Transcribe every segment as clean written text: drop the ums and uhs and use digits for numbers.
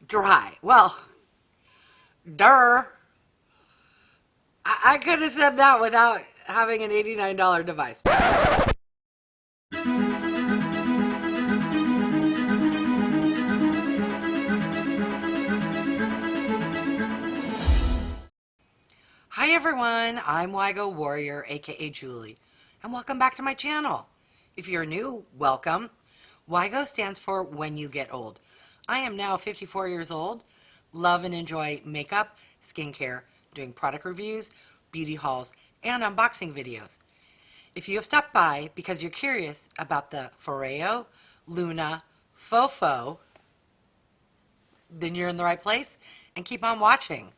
dry. Well, duh. I could have said that without having an $89 device. Hi everyone, I'm Wygo Warrior, aka Julie, and welcome back to my channel. If you're new, welcome. Wygo stands for When You Get Old. I am now 54 years old, love and enjoy makeup, skincare, doing product reviews, beauty hauls, and unboxing videos. If you have stopped by because you're curious about the Foreo LUNA Fofo, then you're in the right place and keep on watching.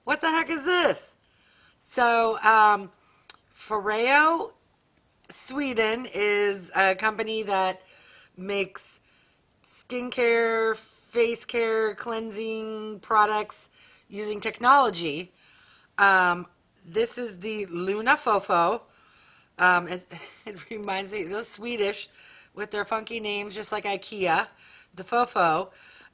What the heck is this? So, Foreo Sweden is a company that makes skincare, face care, cleansing products using technology. This is the Luna Fofo. It reminds me, they're Swedish with their funky names, just like IKEA, the Fofo.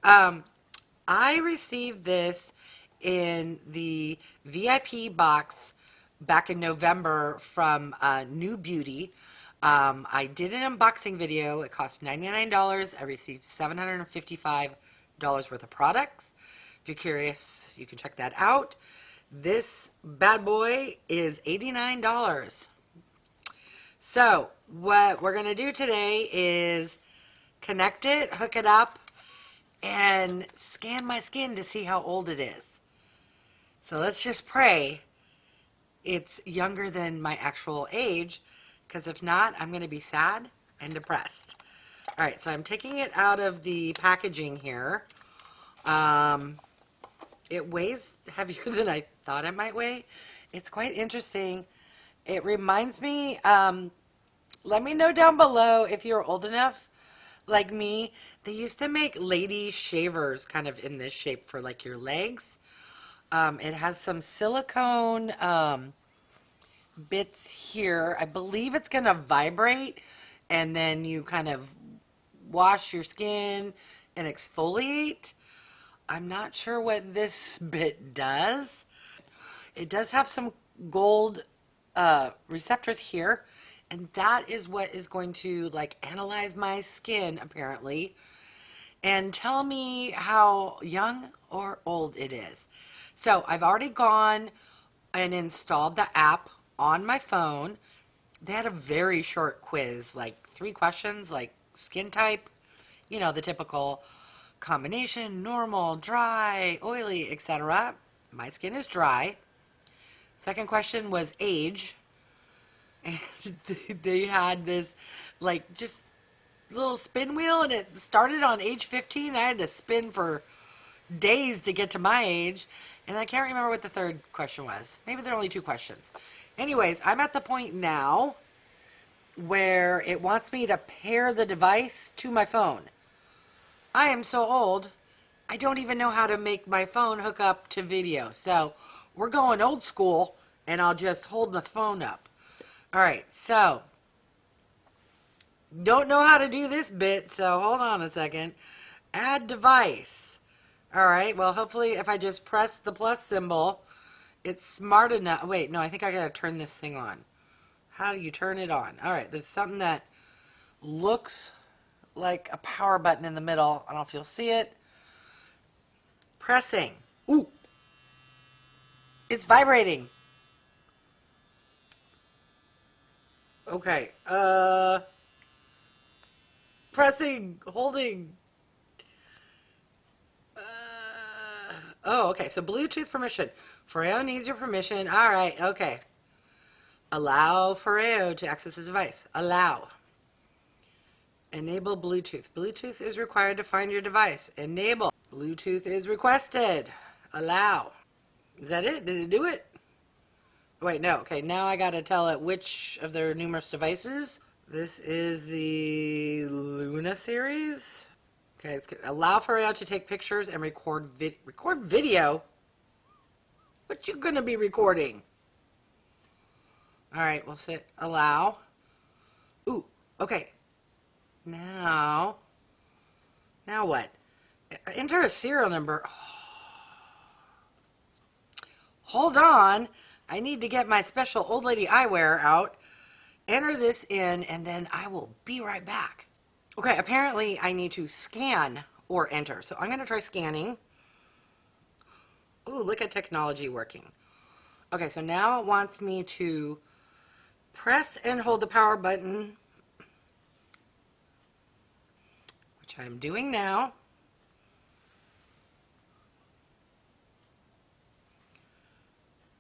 I received this in the VIP box back in November from New Beauty. I did an unboxing video. It cost $99. I received $755 worth of products. If you're curious, you can check that out. This bad boy is $89. So what we're going to do today is connect it, hook it up, and scan my skin to see how old it is. So let's just pray it's younger than my actual age, because if not, I'm going to be sad and depressed. All right, so I'm taking it out of the packaging here. It weighs heavier than I thought it might weigh. It's quite interesting. It reminds me, let me know down below if you're old enough like me. They used to make lady shavers kind of in this shape for like your legs. It has some silicone bits here. I believe it's going to vibrate, and then you kind of wash your skin and exfoliate. I'm not sure what this bit does. It does have some gold receptors here, and that is what is going to like analyze my skin apparently and tell me how young or old it is. So I've already gone and installed the app on my phone. They had a very short quiz, like 3 questions, like skin type, you know, the typical combination, normal, dry, oily, etc. My skin is dry. Second question was age. And they had this like just little spin wheel, and it started on age 15. I had to spin for days to get to my age, and I can't remember what the third question was. Maybe there are only 2 questions. Anyways, I'm at the point now where it wants me to pair the device to my phone. I am so old, I don't even know how to make my phone hook up to video. So we're going old school, and I'll just hold the phone up. All right, so don't know how to do this bit, so hold on a second. Add device. All right, well, hopefully if I just press the plus symbol, it's smart enough. Wait, no, I think I got to turn this thing on. How do you turn it on? All right, there's something that looks like a power button in the middle. I don't know if you'll see it. Pressing. Ooh. It's vibrating. Okay. Pressing, holding. Oh, okay. So Bluetooth permission. Foreo needs your permission. All right. Okay. Allow Foreo to access the device. Allow. Enable Bluetooth. Bluetooth is required to find your device. Enable. Bluetooth is requested. Allow. Is that it? Did it do it? Wait, no. Okay, now I gotta tell it which of their numerous devices. This is the Luna series. Okay, it's gonna allow Foreo to take pictures and record video. What you gonna be recording? All right, we'll say allow. Ooh, okay. Now what? Enter a serial number. Hold on. I need to get my special old lady eyewear out. Enter this in, and then I will be right back. Okay, apparently I need to scan or enter. So I'm going to try scanning. Ooh, look at technology working. Okay, so now it wants me to press and hold the power button, which I'm doing now.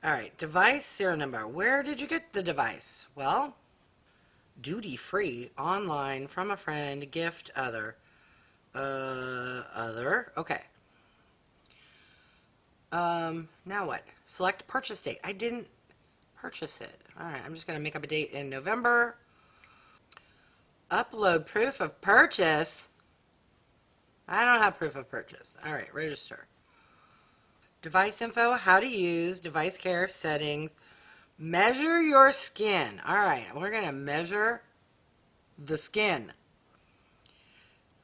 All right, device serial number. Where did you get the device? Well, duty free, online, from a friend, gift, other. Other. Okay. Now what? Select purchase date. I didn't purchase it. All right, I'm just going to make up a date in November. Upload proof of purchase. I don't have proof of purchase. All right, register. Device info, how to use, device care, settings. Measure your skin. All right, we're going to measure the skin.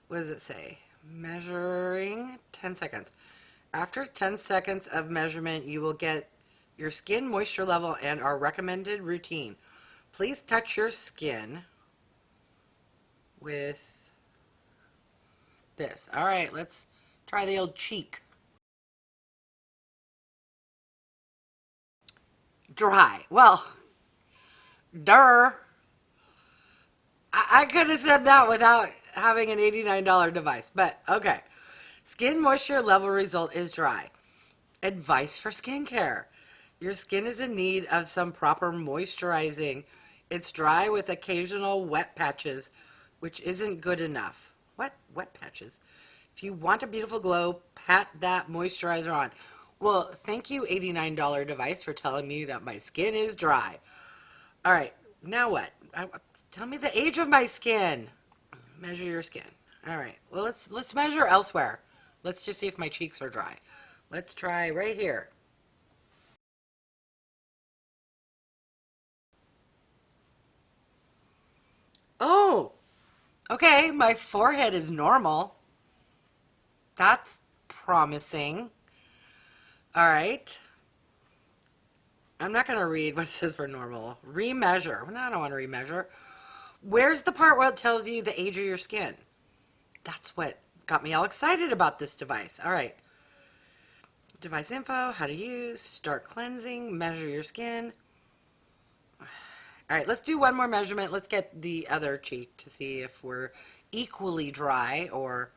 What does it say? Measuring 10 seconds. After 10 seconds of measurement, you will get your skin moisture level and our recommended routine. Please touch your skin with this. All right, let's try the old cheek. Dry. Well, duh. I could have said that without having an $89 device, but okay. Skin moisture level result is dry. Advice for skincare. Your skin is in need of some proper moisturizing. It's dry with occasional wet patches, which isn't good enough. What? Wet patches? If you want a beautiful glow, pat that moisturizer on. Well, thank you, $89 device, for telling me that my skin is dry. All right, now what? Tell me the age of my skin. Measure your skin. All right, well, let's measure elsewhere. Let's just see if my cheeks are dry. Let's try right here. Oh, okay, my forehead is normal. That's promising. All right. I'm not going to read what it says for normal. Remeasure. No, I don't want to remeasure. Where's the part where it tells you the age of your skin? That's what got me all excited about this device. All right. Device info, how to use, start cleansing, measure your skin. All right, let's do one more measurement. Let's get the other cheek to see if we're equally dry or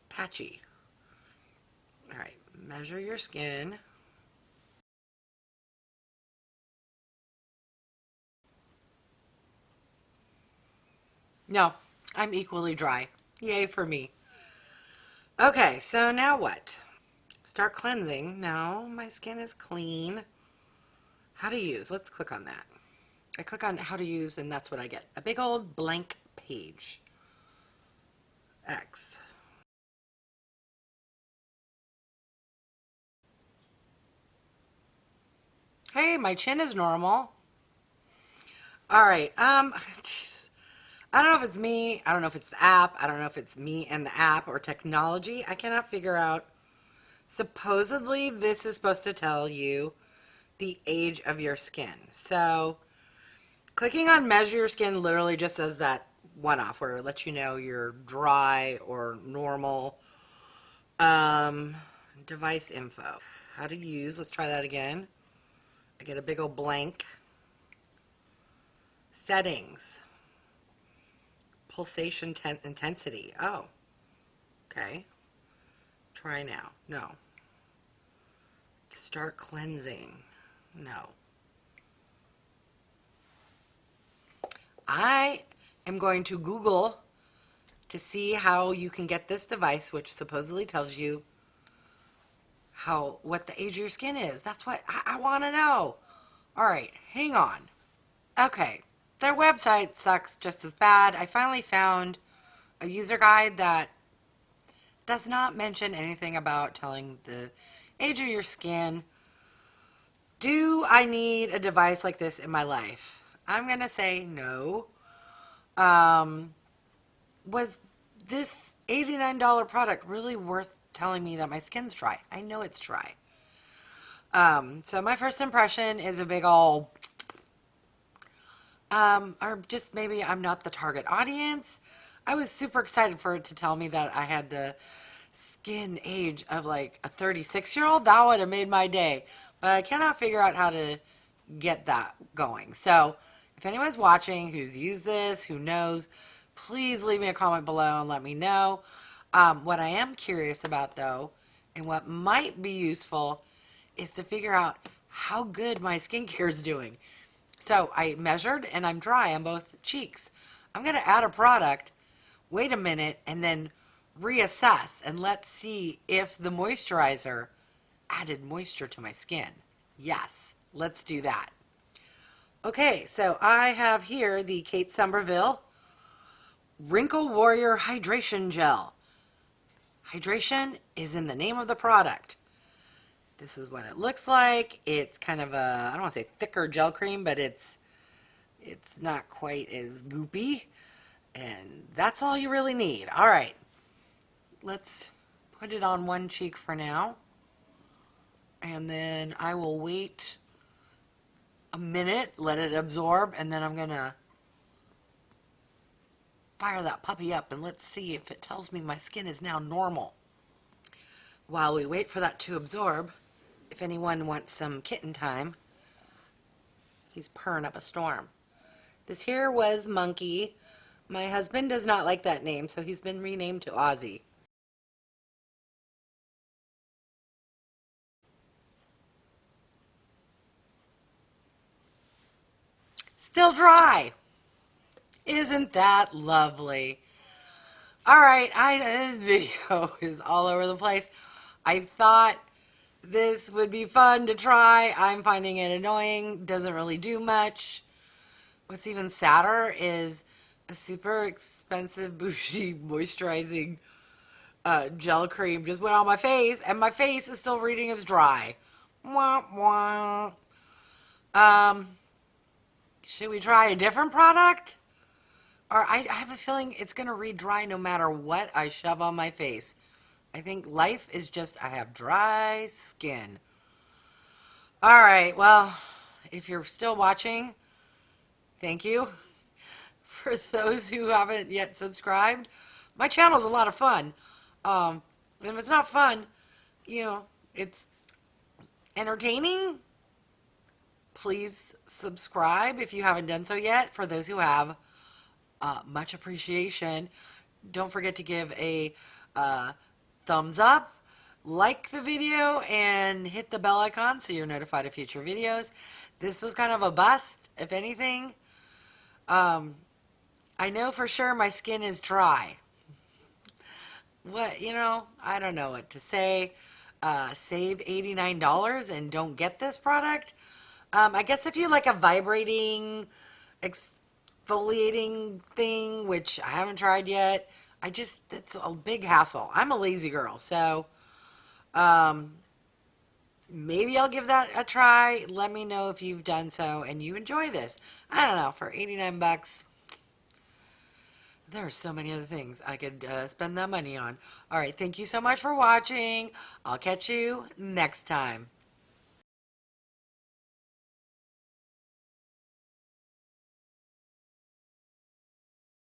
patchy. All right, measure your skin. No, I'm equally dry. Yay for me. Okay, so now what? Start cleansing. No, my skin is clean. How to use. Let's click on that. I click on how to use, and that's what I get. A big old blank page. X. Hey, my chin is normal. All right. Geez. I don't know if it's me. I don't know if it's the app. I don't know if it's me and the app or technology. I cannot figure out. Supposedly, this is supposed to tell you the age of your skin. So, clicking on measure your skin literally just does that one off where it lets you know you're dry or normal. Um, Device info. How to use. Let's try that again. I get a big old blank. Settings. Pulsation intensity. Oh, okay. Try now. No. Start cleansing. No. I am going to Google to see how you can get this device, which supposedly tells you what the age of your skin is. That's what I want to know. All right, hang on. Okay, their website sucks just as bad. I finally found a user guide that does not mention anything about telling the age of your skin. Do I need a device like this in my life? I'm going to say no. Was this $89 product really worth telling me that my skin's dry. I know it's dry. So my first impression is a big ol' or just maybe I'm not the target audience. I was super excited for it to tell me that I had the skin age of like a 36-year-old. That would have made my day. But I cannot figure out how to get that going. So if anyone's watching who's used this, who knows, please leave me a comment below and let me know. What I am curious about though, and what might be useful, is to figure out how good my skincare is doing. So I measured and I'm dry on both cheeks. I'm going to add a product, wait a minute, and then reassess and let's see if the moisturizer added moisture to my skin. Yes, let's do that. Okay, so I have here the Kate Somerville Wrinkle Warrior Hydration Gel. Hydration is in the name of the product. This is what it looks like. It's kind of a, I don't want to say thicker gel cream, but it's not quite as goopy. And that's all you really need. All right. Let's put it on one cheek for now. And then I will wait a minute, let it absorb, and then I'm going to fire that puppy up and let's see if it tells me my skin is now normal. While we wait for that to absorb, if anyone wants some kitten time, he's purring up a storm. This here was Monkey. My husband does not like that name, so he's been renamed to Ozzy. Still dry. Isn't that lovely? All right, this video is all over the place. I thought this would be fun to try. I'm finding it annoying. Doesn't really do much. What's even sadder is a super expensive bougie moisturizing gel cream just went on my face, and my face is still reading as dry. Wah, wah. Should we try a different product? Or I have a feeling it's going to read dry no matter what I shove on my face. I think life is just, I have dry skin. All right, well, if you're still watching, thank you. For those who haven't yet subscribed, my channel is a lot of fun. And if it's not fun, it's entertaining. Please subscribe if you haven't done so yet. For those who have, much appreciation. Don't forget to give a thumbs up, like the video, and hit the bell icon so you're notified of future videos. This was kind of a bust, if anything. I know for sure my skin is dry. I don't know what to say. Save $89 and don't get this product. I guess if you like a vibrating, exfoliating thing, which I haven't tried yet, it's a big hassle. I'm a lazy girl, so maybe I'll give that a try. Let me know if you've done so and you enjoy this. I don't know, for 89 bucks, there are so many other things I could spend that money on. All right, thank you so much for watching. I'll catch you next time.